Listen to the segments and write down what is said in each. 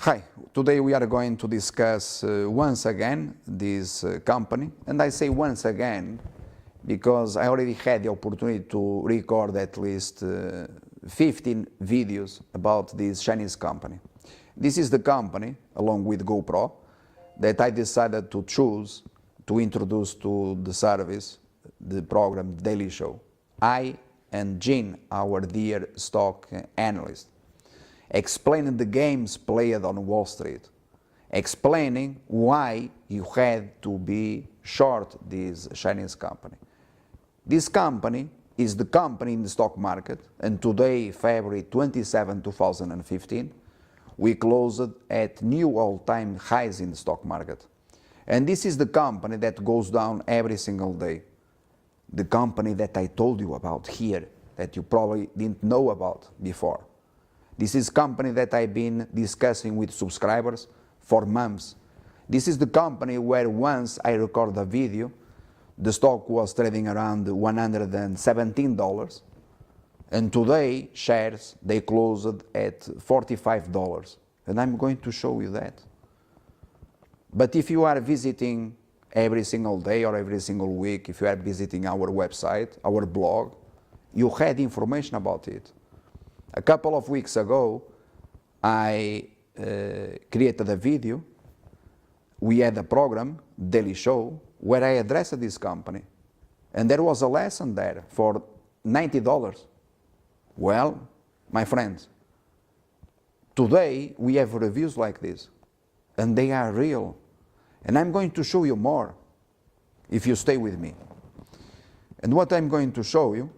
Hi, today we are going to discuss once again this company, and I say once again because I already had the opportunity to record at least 15 videos about this Chinese company. This is the company, along with GoPro, that I decided to choose to introduce to the service, the program Daily Show. I and Jean, our dear stock analyst, explaining the games played on Wall Street, explaining why you had to be short this Chinese company. This company is the company in the stock market, and today, February 27, 2015, we closed at new all-time highs in the stock market. And this is the company that goes down every single day. The company that I told you about here, that you probably didn't know about before. This is company that I've been discussing with subscribers for months. This is the company where once I record a video, the stock was trading around $117, and today shares, they closed at $45, and I'm going to show you that. But if you are visiting every single day or every single week, if you are visiting our website, our blog, you had information about it. A couple of weeks ago, I created a video. We had a program, Daily Show, where I addressed this company. And there was a lesson there for $90. Well, my friends, today we have reviews like this, and they are real. And I'm going to show you more if you stay with me. And what I'm going to show you,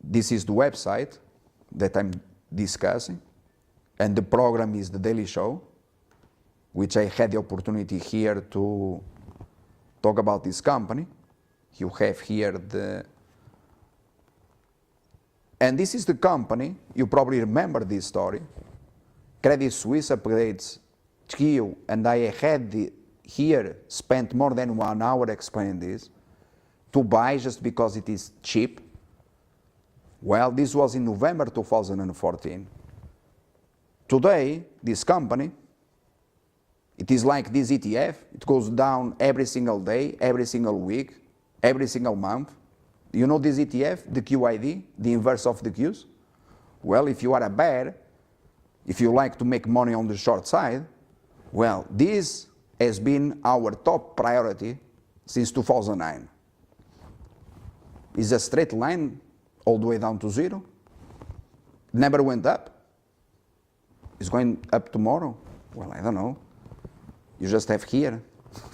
this is the website that I'm discussing, and the program is the Daily Show, which I had the opportunity here to talk about this company. You have here and this is the company, you probably remember this story. Credit Suisse upgrades Q, and I had here spent more than 1 hour explaining this, to buy just because it is cheap. Well, this was in November 2014. Today, this company, it is like this ETF. It goes down every single day, every single week, every single month. You know this ETF, the QID, the inverse of the Qs? Well, if you are a bear, if you like to make money on the short side, well, this has been our top priority since 2009. It's a straight line all the way down to zero. Never went up. It's going up tomorrow. Well, I don't know. You just have here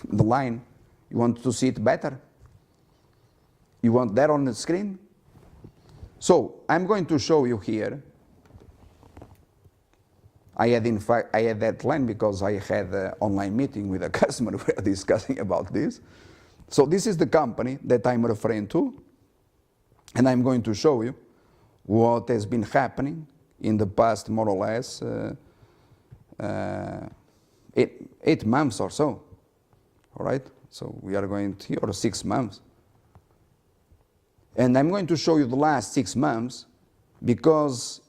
the line. You want to see it better? You want that on the screen? So I'm going to show you here. I had that line because I had an online meeting with a customer. We were discussing about this. So this is the company that I'm referring to. And I'm going to show you what has been happening in the past more or less 8 months or so. All right? So we are going to, or 6 months. And I'm going to show you the last 6 months because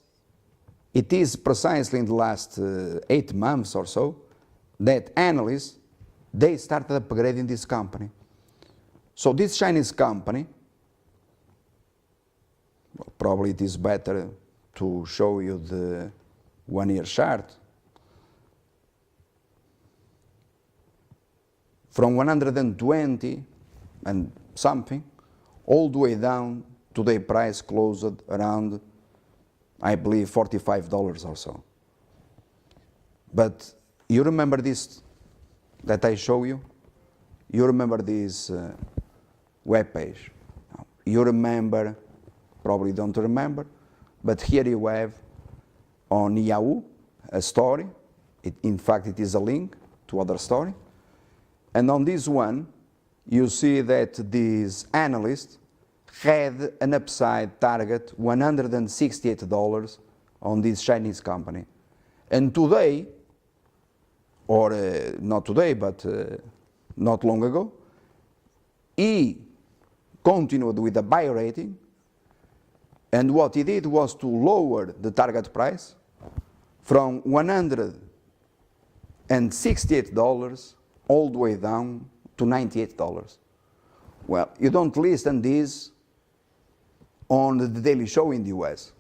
it is precisely in the last 8 months or so that analysts, they started upgrading this company. So this Chinese company, well, probably it is better to show you the 1-year chart. From 120 and something, all the way down, today price closed around, I believe, $45 or so. But you remember this that I show you? You remember this web page? You remember, probably don't remember, but here you have on Yahoo a story. In fact, it is a link to other story. And on this one, you see that this analyst had an upside target, $168 on this Chinese company. And today, or not today, but not long ago, he continued with the buy rating, and what he did was to lower the target price from $168 all the way down to $98. Well, you don't listen this on the Daily Show in the US.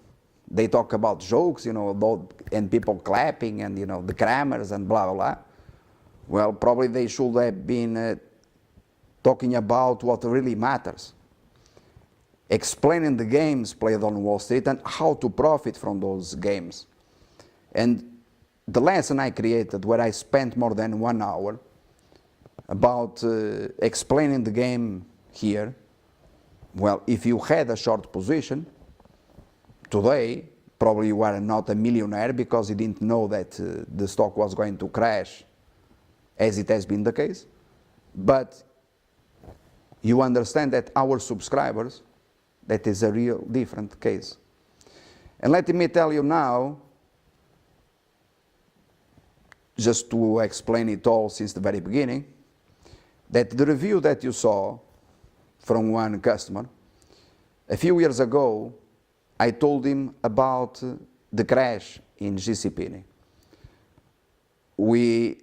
They talk about jokes, and people clapping and, the grammars and blah, blah, blah. Well, probably they should have been talking about what really matters. Explaining the games played on Wall Street and how to profit from those games. And the lesson I created, where I spent more than 1 hour about explaining the game here, well, if you had a short position, today, probably you are not a millionaire because you didn't know that the stock was going to crash, as it has been the case. But you understand that our subscribers, that is a real different case. And let me tell you now, just to explain it all since the very beginning, that the review that you saw from one customer, a few years ago, I told him about the crash in GCP. We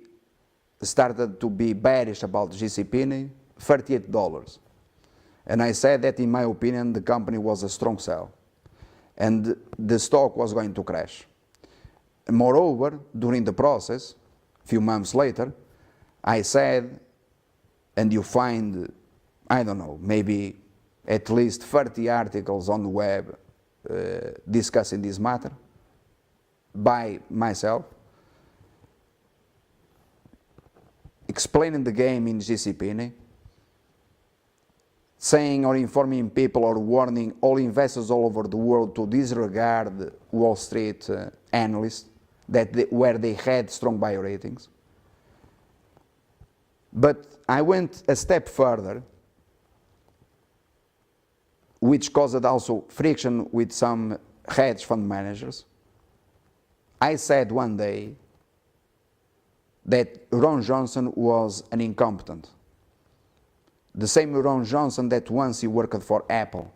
started to be bearish about GCP, $38. And I said that, in my opinion, the company was a strong sell. And the stock was going to crash. Moreover, during the process, a few months later, I said, and you find, I don't know, maybe at least 30 articles on the web discussing this matter by myself, explaining the game in GCP, saying or informing people or warning all investors all over the world to disregard Wall Street analysts where they had strong buy ratings. But I went a step further, which caused also friction with some hedge fund managers. I said one day that Ron Johnson was an incompetent. The same Ron Johnson that once he worked for Apple.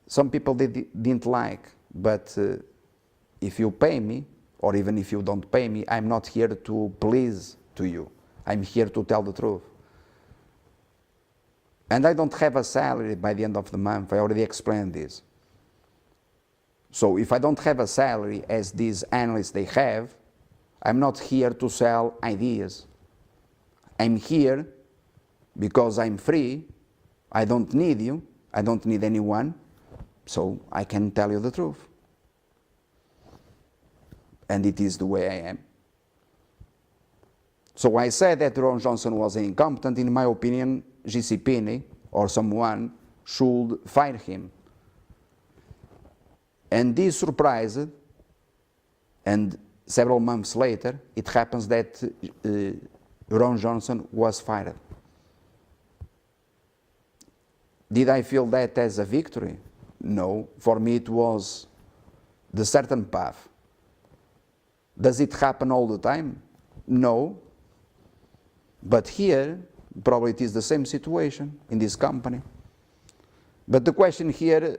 Some people didn't like, but if you pay me, or even if you don't pay me, I'm not here to please to you. I'm here to tell the truth. And I don't have a salary by the end of the month. I already explained this. So if I don't have a salary, as these analysts they have, I'm not here to sell ideas. I'm here because I'm free. I don't need you. I don't need anyone. So I can tell you the truth. And it is the way I am. So I said that Ron Johnson was incompetent. In my opinion, GCP or someone should fire him. And this surprised, and several months later, it happens that Ron Johnson was fired. Did I feel that as a victory? No. For me it was the certain path. Does it happen all the time? No. But here, probably it is the same situation in this company. But the question here,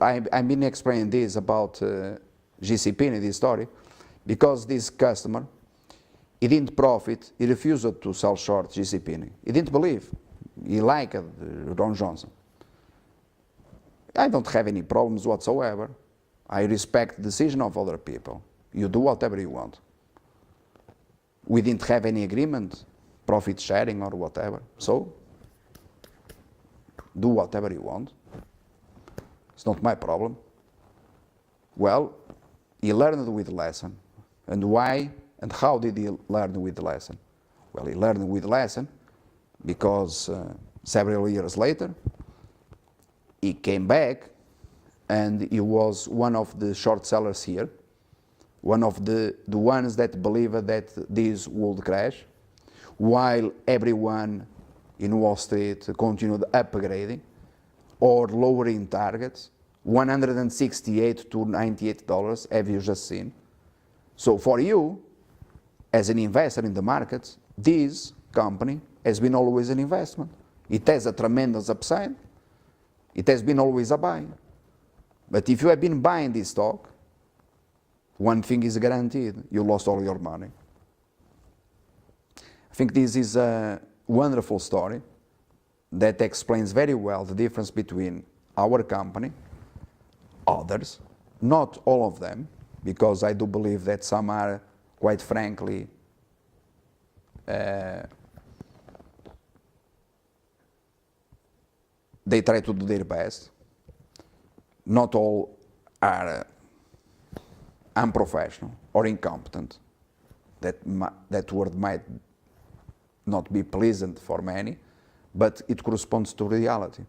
I've been explaining this about GCP in this story, because this customer, he didn't profit, he refused to sell short GCP. He didn't believe. He liked Ron Johnson. I don't have any problems whatsoever. I respect the decision of other people. You do whatever you want. We didn't have any agreement, profit sharing or whatever. So, do whatever you want. It's not my problem. Well, he learned with the lesson. And why and how did he learn with the lesson? Well, he learned with the lesson because several years later, he came back and he was one of the short sellers here, one of the ones that believed that this would crash, while everyone in Wall Street continued upgrading or lowering targets, $168 to $98, have you just seen? So for you, as an investor in the markets, this company has been always an investment. It has a tremendous upside. It has been always a buy. But if you have been buying this stock, one thing is guaranteed: you lost all your money. I think this is a wonderful story that explains very well the difference between our company, others, not all of them, because I do believe that some are, quite frankly, they try to do their best. Not all are unprofessional or incompetent. That word might not be pleasant for many, but it corresponds to reality.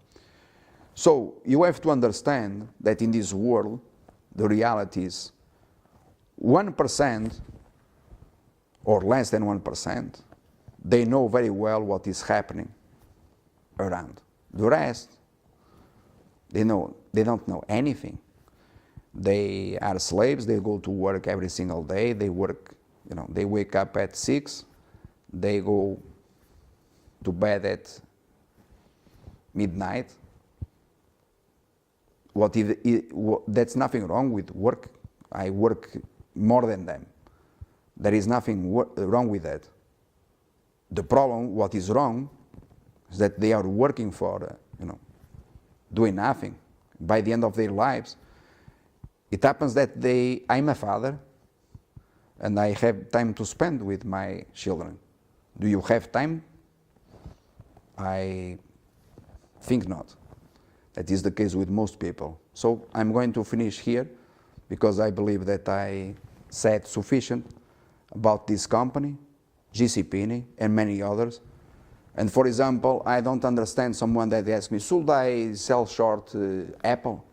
So you have to understand that in this world, the reality is 1% or less than 1%, they know very well what is happening around. The rest, they don't know anything. They are slaves, they go to work every single day, they work, they wake up at 6, they go to bed at midnight. That's nothing wrong with work. I work more than them. There is nothing wrong with that. The problem, what is wrong, is that they are working for, doing nothing. By the end of their lives, it happens that I'm a father, and I have time to spend with my children. Do you have time? I think not. That is the case with most people. So I'm going to finish here, because I believe that I said sufficient about this company, GCP, and many others. And for example, I don't understand someone that asks me, should I sell short Apple?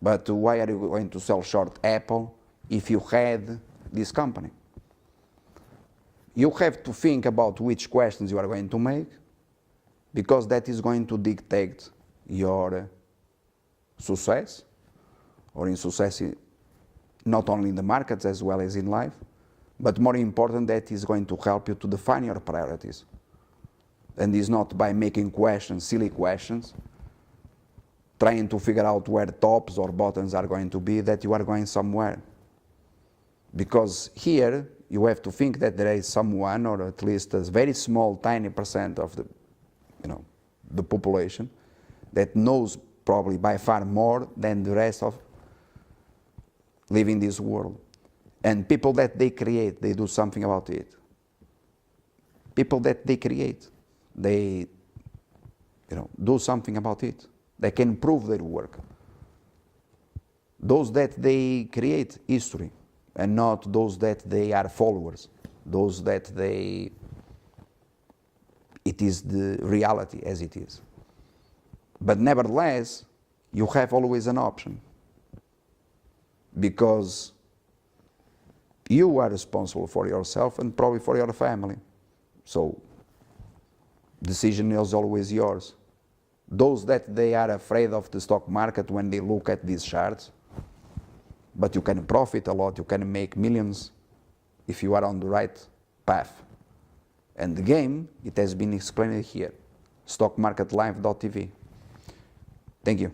But why are you going to sell short Apple if you had this company? You have to think about which questions you are going to make, because that is going to dictate your success, or in success not only in the markets as well as in life, but more important, that is going to help you to define your priorities. And it's not by making questions, silly questions, trying to figure out where tops or bottoms are going to be, that you are going somewhere. Because here, you have to think that there is someone, or at least a very small, tiny percent of the population, that knows probably by far more than the rest of living this world. And people that they create, they do something about it. People that they create, they do something about it. They can prove their work. Those that they create history, and not those that they are followers. Those that it is the reality as it is. But nevertheless, you have always an option, because you are responsible for yourself and probably for your family. So, decision is always yours. Those that they are afraid of the stock market when they look at these charts, but you can profit a lot, you can make millions if you are on the right path. And the game, it has been explained here, stockmarketlive.tv. Thank you.